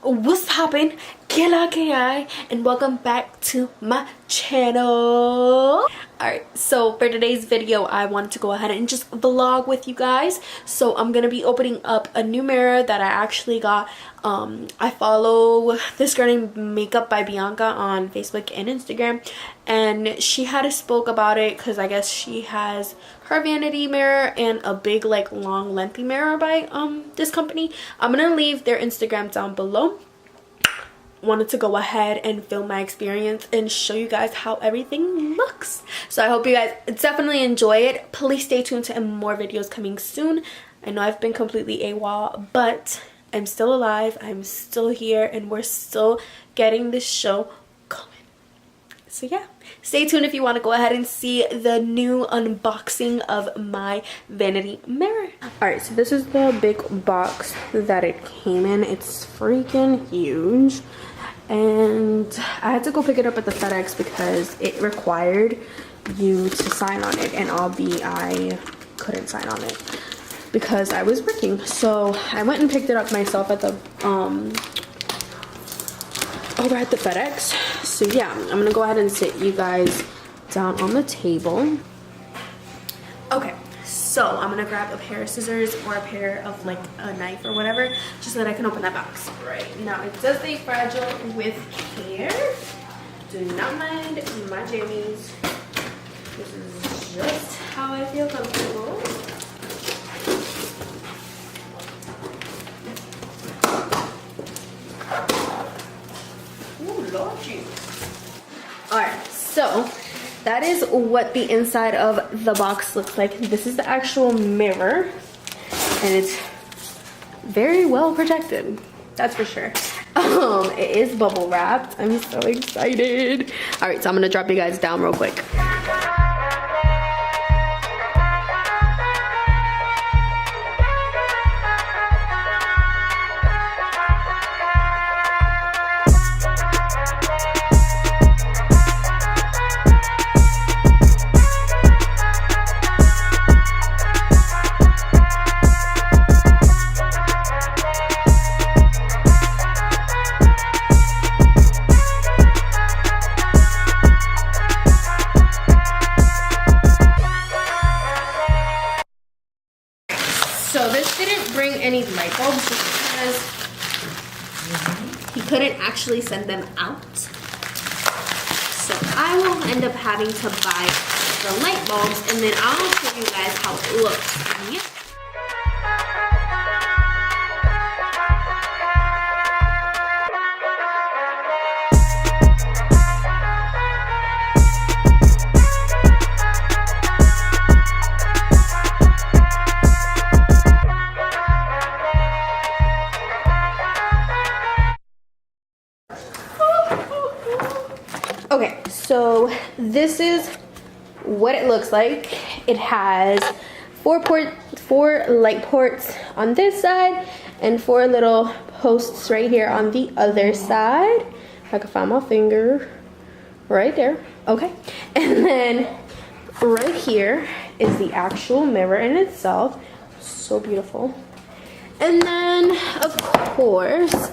What's poppin'? Killa KI, and welcome back to my channel. Alright, so for today's video I wanted to go ahead and just vlog with you guys. So I'm gonna be opening up a new mirror that I actually got. I follow this girl named Makeup by Bianca on Facebook and Instagram, and she had spoke about it because I guess she has her vanity mirror and a big like long lengthy mirror by this company. I'm gonna leave their Instagram down below. Wanted to go ahead and film my experience and show you guys how everything looks. So I hope you guys definitely enjoy it. Please stay tuned to more videos coming soon. I know I've been completely AWOL, but I'm still alive, I'm still here, and we're still getting this show going. So yeah, stay tuned if you want to go ahead and see the new unboxing of my vanity mirror. Alright, so this is the big box that it came in. It's freaking huge. And I had to go pick it up at the FedEx because it required you to sign on it, and I couldn't sign on it because I was working. So I went and picked it up myself at the over at the FedEx. So yeah, I'm gonna go ahead and sit you guys down on the table. Okay, so I'm gonna grab a pair of scissors or a pair of like a knife or whatever, just so that I can open that box. Right now it does say fragile with care. Do not mind my jammies. This is just how I feel comfortable. Ooh, Lord Jesus. Alright, so that is what the inside of the box looks like. This is the actual mirror, and it's very well protected, that's for sure. It is bubble wrapped. I'm so excited. All right, so I'm gonna drop you guys down real quick. So this didn't bring any light bulbs just because he couldn't actually send them out. So I will end up having to buy the light bulbs, and then I'll show you guys how it looks. Yep. Okay, so this is what it looks like. It has four light ports on this side and 4 little posts right here on the other side. If I can find my finger, right there. Okay, and then right here is the actual mirror in itself. So beautiful. And then of course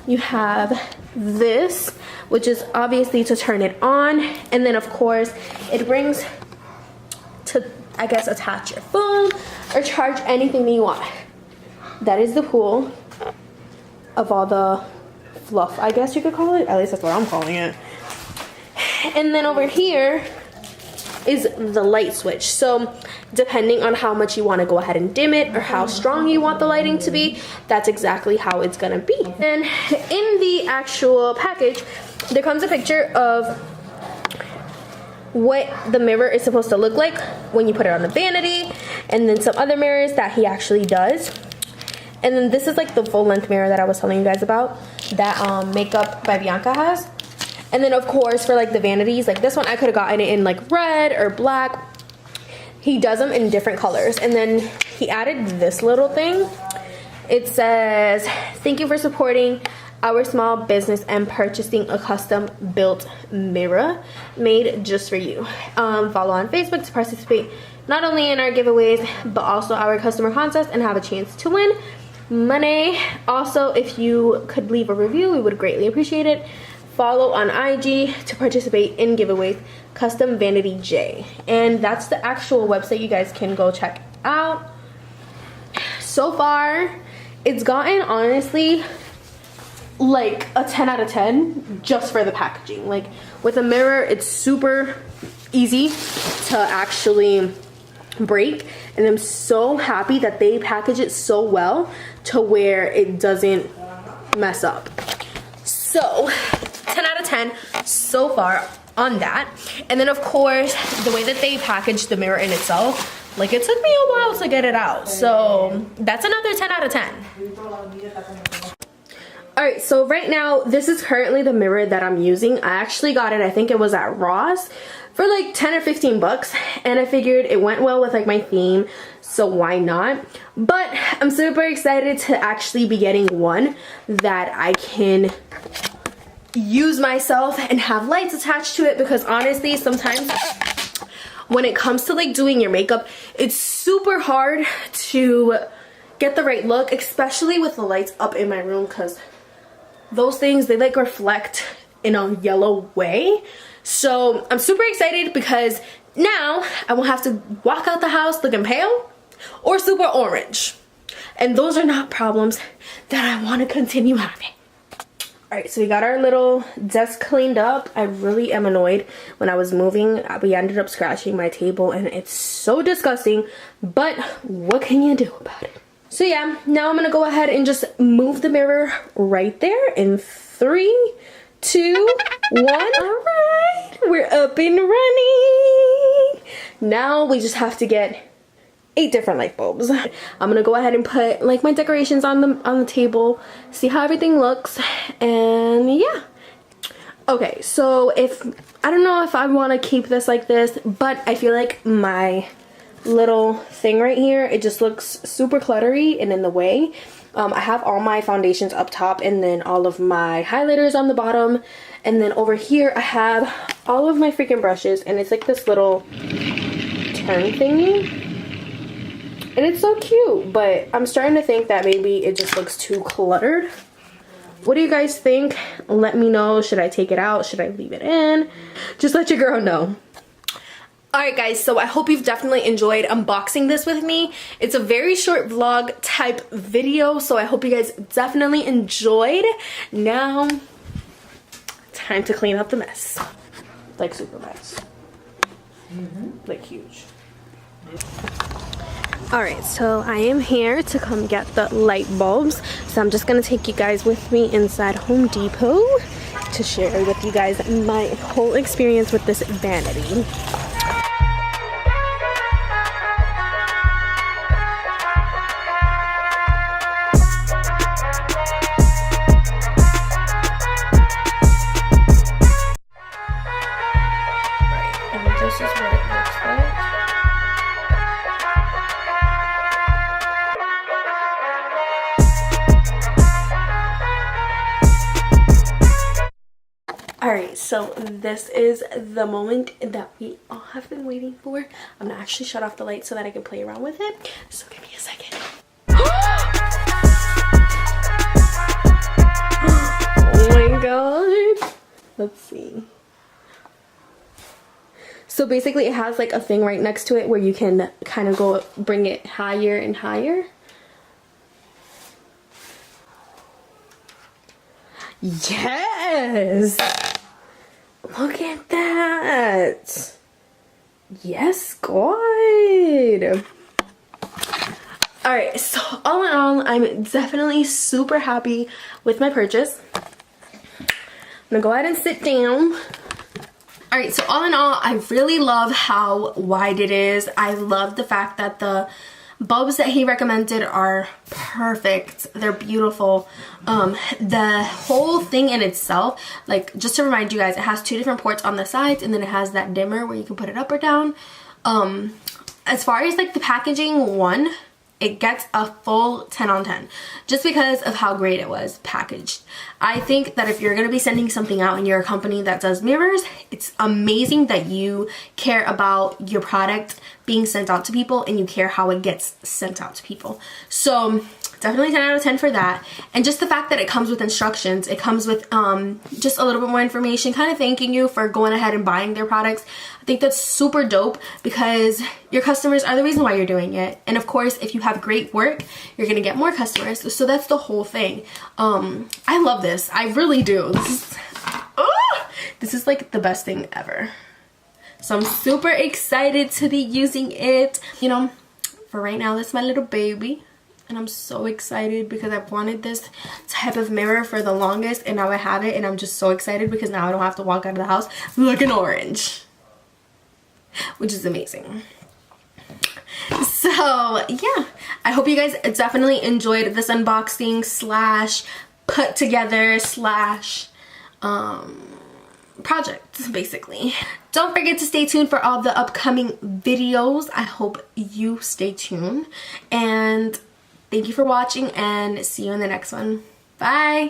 you have this, which is obviously to turn it on, and then of course it brings to, I guess, attach your phone or charge anything that you want. That is the pool of all the fluff, I guess you could call it. At least that's what I'm calling it. And then over here is the light switch. So depending on how much you want to go ahead and dim it or how strong you want the lighting to be, that's exactly how it's gonna be. And in the actual package there comes a picture of what the mirror is supposed to look like when you put it on the vanity, and then some other mirrors that he actually does. And then this is like the full length mirror that I was telling you guys about that Makeup by Bianca has. And then of course for like the vanities, like this one I could have gotten it in like red or black. He does them in different colors. And then he added this little thing. It says, "Thank you for supporting our small business and purchasing a custom built mirror made just for you. Follow on Facebook to participate not only in our giveaways but also our customer contest and have a chance to win. money. Also, if you could leave a review, we would greatly appreciate it. Follow on IG to participate in giveaways. Custom Vanity J, and that's the actual website you guys can go check out. So far, it's gotten, honestly, like a 10 out of 10 just for the packaging. Like with a mirror, it's super easy to actually break, and I'm so happy that they package it so well to where it doesn't mess up. So 10 out of 10 so far on that. And then of course, the way that they packaged the mirror in itself, like it took me a while to get it out, so that's another 10 out of 10. Alright, so right now this is currently the mirror that I'm using. I actually got it, I think it was at Ross for like 10 or 15 bucks, and I figured it went well with like my theme, so why not? But I'm super excited to actually be getting one that I can use myself and have lights attached to it, because honestly sometimes when it comes to like doing your makeup, it's super hard to get the right look, especially with the lights up in my room, because those things, they like reflect in a yellow way. So I'm super excited because now I won't have to walk out the house looking pale or super orange, and those are not problems that I want to continue having. Alright, so we got our little desk cleaned up. I really am annoyed. When I was moving, we ended up scratching my table, and it's so disgusting, but what can you do about it? So yeah, now I'm gonna go ahead and just move the mirror right there in 3, 2, 1. Alright, we're up and running. Now we just have to get 8 different light bulbs. I'm gonna go ahead and put like my decorations on the table, see how everything looks, and yeah. Okay, so I don't know if I want to keep this like this, but I feel like my little thing right here, it just looks super cluttery and in the way. I have all my foundations up top, and then all of my highlighters on the bottom, and then over here I have all of my freaking brushes, and it's like this little turn thingy. And it's so cute, but I'm starting to think that maybe it just looks too cluttered. What do you guys think? Let me know. Should I take it out? Should I leave it in? Just let your girl know. Alright guys, so I hope you've definitely enjoyed unboxing this with me. It's a very short vlog type video, so I hope you guys definitely enjoyed. Now, time to clean up the mess. Like super mess. Like huge. Alright, so I am here to come get the light bulbs. So I'm just going to take you guys with me inside Home Depot to share with you guys my whole experience with this Vanity. And this is what it looks like. Alright, so this is the moment that we all have been waiting for. I'm gonna actually shut off the light so that I can play around with it. So give me a second. Oh my god. Let's see. So basically it has like a thing right next to it where you can kind of go bring it higher and higher. Yes! Look at that! Yes, God! Alright, so all in all, I'm definitely super happy with my purchase. I'm gonna go ahead and sit down. Alright, so all in all, I really love how wide it is. I love the fact that the bulbs that he recommended are perfect. They're beautiful. The whole thing in itself, like, just to remind you guys, it has 2 different ports on the sides, and then it has that dimmer where you can put it up or down. As far as like the packaging one, it gets a full 10 on 10 just because of how great it was packaged. I think that if you're going to be sending something out and you're a company that does mirrors, it's amazing that you care about your product being sent out to people and you care how it gets sent out to people. So definitely 10 out of 10 for that. And just the fact that it comes with instructions, it comes with just a little bit more information kind of thanking you for going ahead and buying their products. I think that's super dope because your customers are the reason why you're doing it. And of course, if you have great work, you're gonna get more customers. So that's the whole thing. I love this. I really do. This is like the best thing ever. So I'm super excited to be using it. You know, for right now, that's my little baby. And I'm so excited because I've wanted this type of mirror for the longest, and now I have it, and I'm just so excited because now I don't have to walk out of the house looking orange, which is amazing. So yeah, I hope you guys definitely enjoyed this unboxing slash put together slash project, basically. Don't forget to stay tuned for all the upcoming videos. I hope you stay tuned, and thank you for watching, and see you in the next one. Bye!